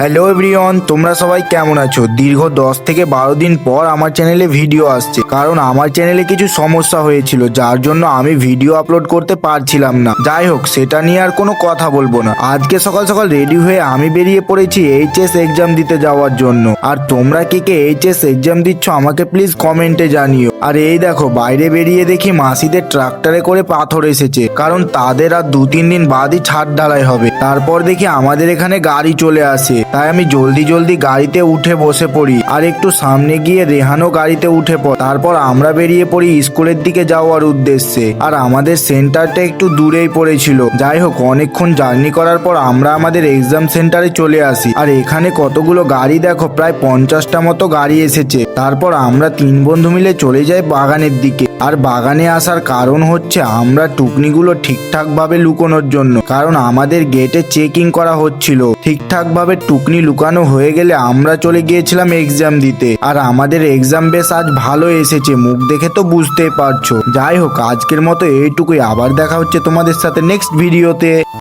Hello everyone, তোমরা সবাই কেমন আছো? দীর্ঘ 10 থেকে 12 দিন পর আমার চ্যানেলে ভিডিও আসছে, কারণ আমার চ্যানেলে কিছু সমস্যা হয়েছিল, যার জন্য আমি ভিডিও আপলোড করতে পারছিলাম না। যাই হোক, সেটা নিয়ে আর কোনো কথা বলবো না। আজকে সকাল সকাল রেডি হয়ে আমি বেরিয়ে পড়েছি এইচএস এক্সাম দিতে যাওয়ার জন্য। আর তোমরা কে কে এইচএস এক্সাম দিচ্ছ আমাকে প্লিজ কমেন্টে জানিও। আর এই দেখো, বাইরে বেরিয়ে দেখি মাসিদের ট্রাক্টরে করে পাথর এসেছে, কারণ তাদের আর 2-3 দিন বাদই ছাদ ঢালাই হবে। তারপর দেখি আমাদের এখানে গাড়ি চলে আসে, তাই আমি জলদি জলদি গাড়িতে উঠে বসে পড়ি। আর একটু সামনে গিয়ে রেহানও গাড়িতে উঠে পড়ে। তারপর আমরা বেরিয়ে পড়ি স্কুলের দিকে যাওয়ার উদ্দেশ্যে। আর আমাদের সেন্টারটা একটু দূরেই পড়েছিল। যাই হোক, অনেকক্ষণ জার্নি করার পর আমরা আমাদের এক্সাম সেন্টারে চলে আসি। আর এখানে কতগুলো গাড়ি দেখো, প্রায় 50টা মতো গাড়ি এসেছে। তারপর আমরা 3 বন্ধু মিলে চলে যাই বাগানের দিকে। আর বাগানে আসার কারণ হচ্ছে আমরা টুকনিগুলো ঠিকঠাক ভাবে লুকোনোর জন্য, কারণ আমাদের গেটে চেকিং করা হচ্ছিল। ঠিকঠাক ভাবে টুকনি লুকানো হয়ে গেলে আমরা চলে গিয়েছিলাম এক্সাম দিতে। আর আমাদের এক্সাম বেশ আজ ভালো এসেছে, মুখ দেখে তো বুঝতেই পারছো। যাই হোক, আজকের মতো এইটুকুই। আবার দেখা হচ্ছে তোমাদের সাথে নেক্সট ভিডিওতে।